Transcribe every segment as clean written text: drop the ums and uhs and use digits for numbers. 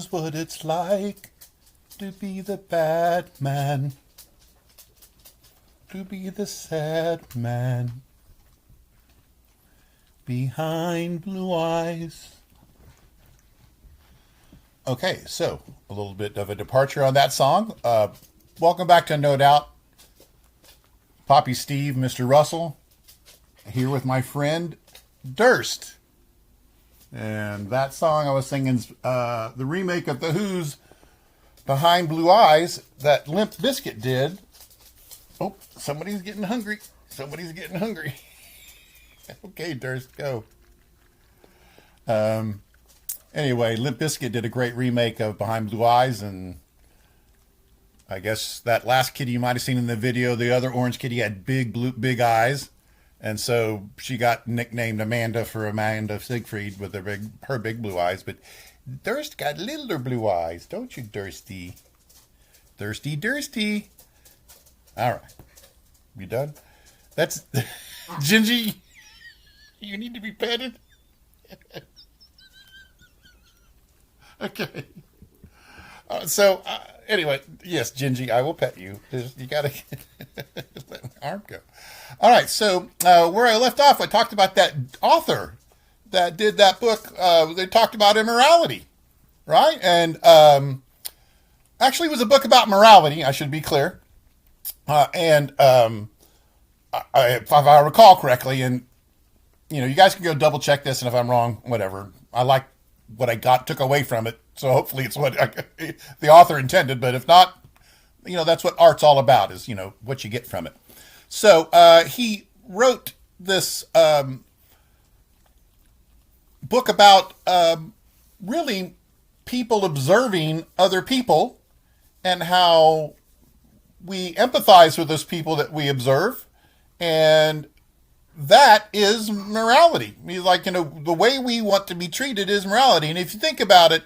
knows what it's like to be the bad man, to be the sad man behind blue eyes. Okay, so a little bit of a departure on that song. Welcome back to No Doubt. Papi Steve, Mr. Russell, here with my friend Durst. And that song I was singing is the remake of The Who's Behind Blue Eyes that Limp Bizkit did. Oh, somebody's getting hungry. Somebody's getting hungry. Okay, Durst, go. Anyway, Limp Bizkit did a great remake of Behind Blue Eyes, and I guess that last kitty you might have seen in the video, the other orange kitty had big eyes, and so she got nicknamed Amanda for Amanda Siegfried with her big blue eyes. But Durst got littler blue eyes, don't you, Dursty? Dursty. All right, you done? That's Gingy. You need to be petted. Okay. Anyway, yes, Gingy, I will pet you. You got to let my arm go. All right, so where I left off, I talked about that author that did that book. They talked about immorality, right? And actually, it was a book about morality, I should be clear. If I recall correctly, and you guys can go double check this, and if I'm wrong, whatever. I like what I took away from it, so hopefully it's what the author intended. But if not, that's what art's all about, is what you get from it. So he wrote this book about really people observing other people and how we empathize with those people that we observe, and that is morality. I mean, the way we want to be treated is morality. And if you think about it,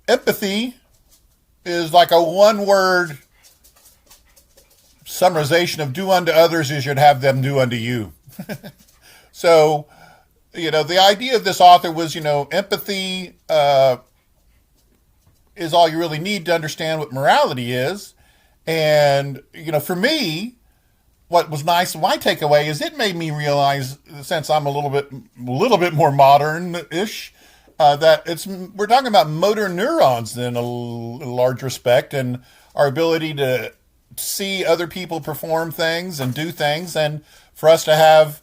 empathy is like a one-word summarization of do unto others as you'd have them do unto you. So, the idea of this author was, empathy is all you really need to understand what morality is. And, for me, what was nice, my takeaway is it made me realize, since I'm a little bit more modern-ish, that we're talking about motor neurons in a large respect, and our ability to see other people perform things and do things, and for us to have,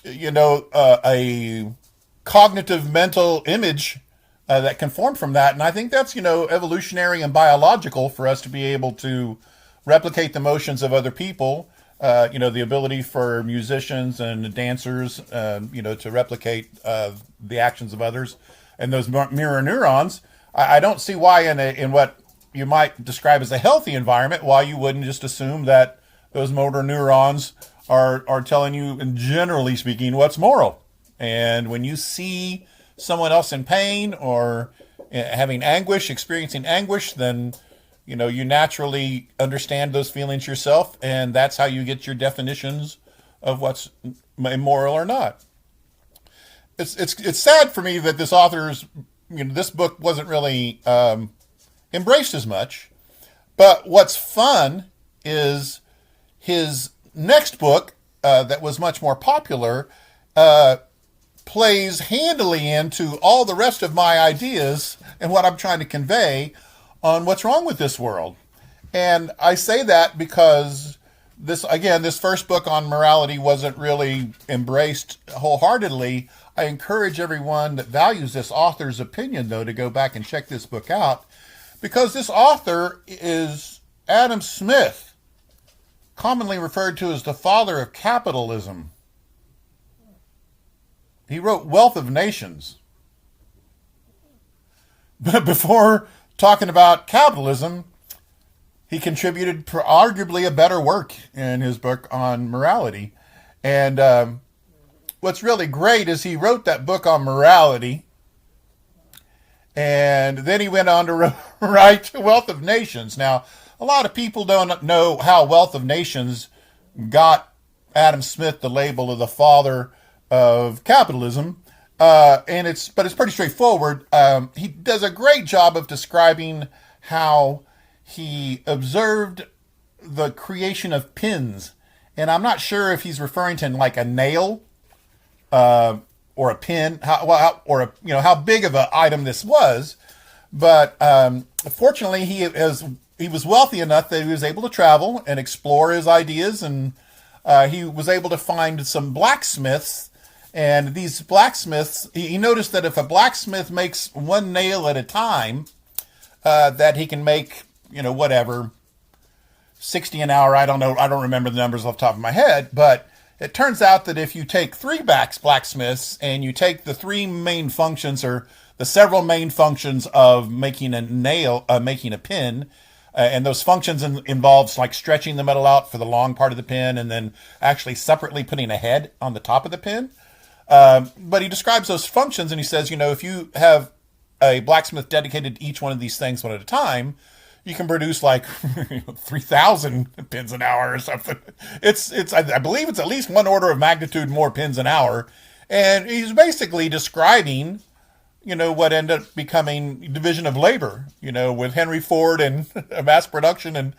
a cognitive mental image that can form from that. And I think that's, evolutionary and biological for us to be able to replicate the motions of other people. The ability for musicians and dancers, to replicate the actions of others, and those mirror neurons. I don't see why in what you might describe as a healthy environment, why you wouldn't just assume that those motor neurons are telling you, and generally speaking, what's moral. And when you see someone else in pain or having anguish, experiencing anguish, then you naturally understand those feelings yourself, and that's how you get your definitions of what's immoral or not. It's sad for me that this author's, this book wasn't really embraced as much. But what's fun is his next book, that was much more popular, plays handily into all the rest of my ideas and what I'm trying to convey on what's wrong with this world. And I say that because this first book on morality wasn't really embraced wholeheartedly. I encourage everyone that values this author's opinion, though, to go back and check this book out, because this author is Adam Smith, commonly referred to as the father of capitalism. He wrote Wealth of Nations. But before talking about capitalism, he contributed arguably a better work in his book on morality. And what's really great is he wrote that book on morality, and then he went on to write Wealth of Nations. Now, a lot of people don't know how Wealth of Nations got Adam Smith the label of the father of capitalism. but it's pretty straightforward. He does a great job of describing how he observed the creation of pins, and I'm not sure if he's referring to like a nail or a pin, how big of an item this was. But fortunately, he was wealthy enough that he was able to travel and explore his ideas, and he was able to find some blacksmiths. And these blacksmiths, he noticed that if a blacksmith makes one nail at a time, that he can make, whatever, 60 an hour. I don't know. I don't remember the numbers off the top of my head, but it turns out that if you take three blacksmiths and you take the three main functions or the several main functions of making a nail, making a pin, and those functions involves like stretching the metal out for the long part of the pin and then actually separately putting a head on the top of the pin. But he describes those functions and he says, if you have a blacksmith dedicated to each one of these things one at a time, you can produce like 3,000 pins an hour or something. I believe it's at least one order of magnitude more pins an hour. And he's basically describing, what ended up becoming division of labor, with Henry Ford and mass production. And,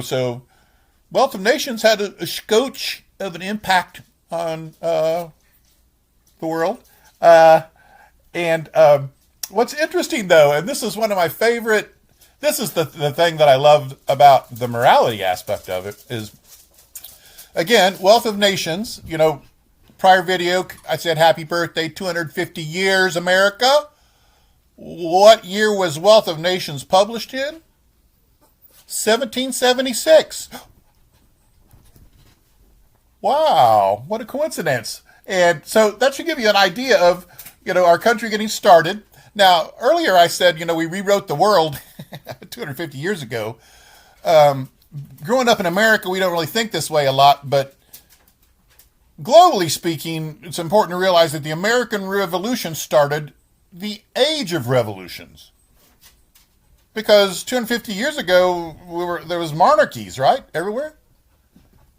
so Wealth of Nations had a scotch of an impact on the world. And what's interesting, though, and this is one of my favorite, this is the thing that I loved about the morality aspect of it, is, again, Wealth of Nations, prior video, I said, happy birthday, 250 years, America. What year was Wealth of Nations published in? 1776. Wow, what a coincidence. And so that should give you an idea of, our country getting started. Now, earlier I said, we rewrote the world 250 years ago. Growing up in America, we don't really think this way a lot, but globally speaking, it's important to realize that the American Revolution started the age of revolutions. Because 250 years ago, there was monarchies, right? Everywhere.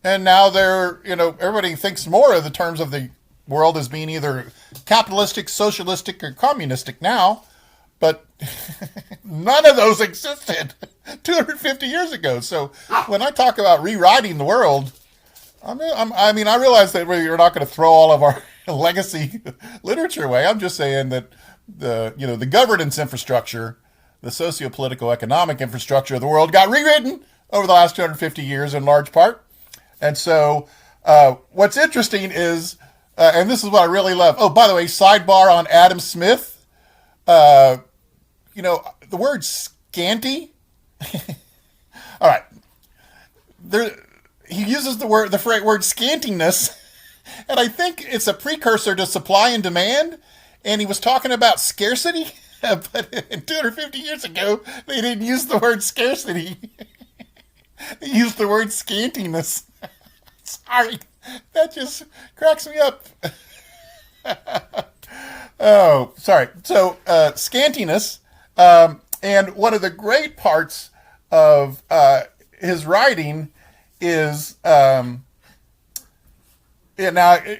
And now everybody thinks more of the terms of the world as being either capitalistic, socialistic, or communistic now, but none of those existed 250 years ago. So when I talk about rewriting the world, I realize that we're not going to throw all of our legacy literature away. I'm just saying that the governance infrastructure, the socio-political economic infrastructure of the world got rewritten over the last 250 years in large part. And so what's interesting is, and this is what I really love. Oh, by the way, sidebar on Adam Smith. The word scanty. All right. He uses the word scantiness, and I think it's a precursor to supply and demand. And he was talking about scarcity, but 250 years ago, they didn't use the word scarcity. They used the word scantiness. Sorry, that just cracks me up. Oh, sorry. So, scantiness, and one of the great parts of his writing is, now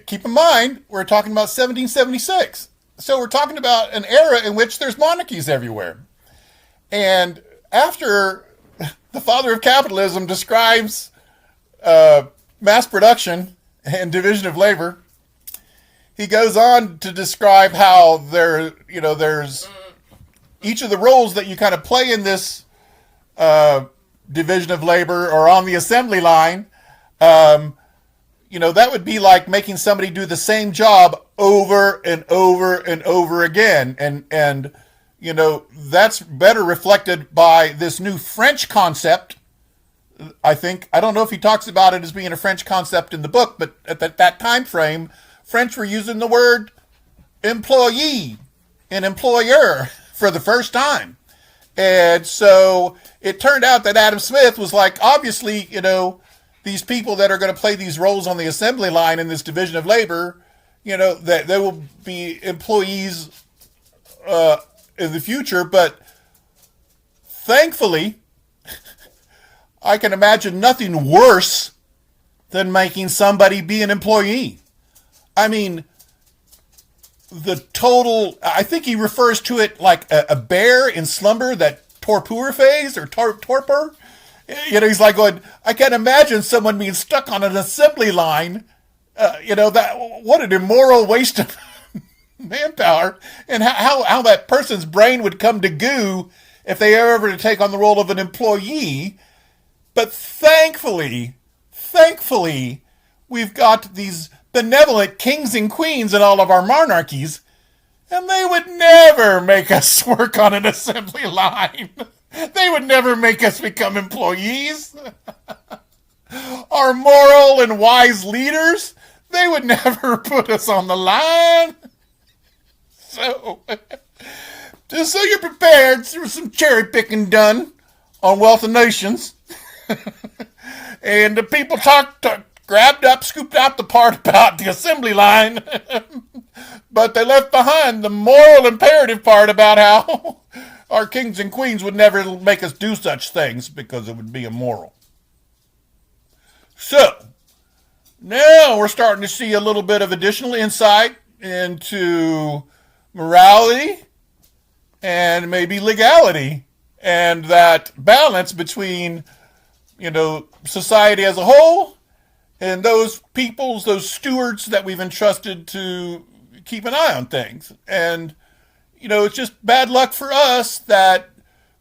keep in mind, we're talking about 1776. So we're talking about an era in which there's monarchies everywhere. And after the father of capitalism describes mass production and division of labor, he goes on to describe how there's each of the roles that you kind of play in this division of labor or on the assembly line. That would be like making somebody do the same job over and over and over again. And that's better reflected by this new French concept. I think, I don't know if he talks about it as being a French concept in the book, but at that time frame, French were using the word employee and employer for the first time. And so it turned out that Adam Smith was like, obviously, these people that are going to play these roles on the assembly line in this division of labor, that they will be employees in the future. But thankfully, I can imagine nothing worse than making somebody be an employee. I mean, the total, I think he refers to it like a bear in slumber, that torpor phase or torpor. He's like going, I can't imagine someone being stuck on an assembly line. That what an immoral waste of manpower, and how that person's brain would come to goo if they were ever to take on the role of an employee. But thankfully, we've got these benevolent kings and queens in all of our monarchies, and they would never make us work on an assembly line. They would never make us become employees. Our moral and wise leaders, they would never put us on the line. So, just so you're prepared, there was some cherry picking done on Wealth of Nations. And the people grabbed up, scooped out the part about the assembly line, but they left behind the moral imperative part about how our kings and queens would never make us do such things because it would be immoral. So, now we're starting to see a little bit of additional insight into morality and maybe legality, and that balance between, society as a whole and those peoples, those stewards that we've entrusted to keep an eye on things. And, it's just bad luck for us that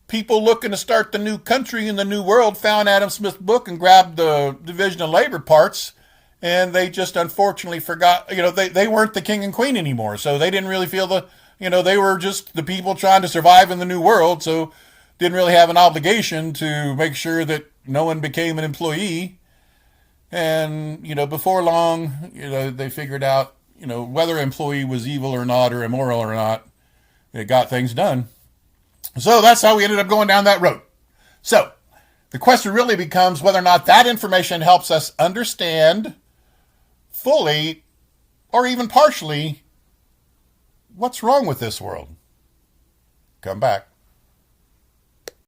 people looking to start the new country in the new world found Adam Smith's book and grabbed the division of labor parts, and they just unfortunately forgot, they weren't the king and queen anymore. So they didn't really feel they were just the people trying to survive in the new world. So didn't really have an obligation to make sure that no one became an employee. And, before long, they figured out, whether employee was evil or not, or immoral or not, it got things done. So that's how we ended up going down that road. So the question really becomes whether or not that information helps us understand fully or even partially what's wrong with this world. Come back.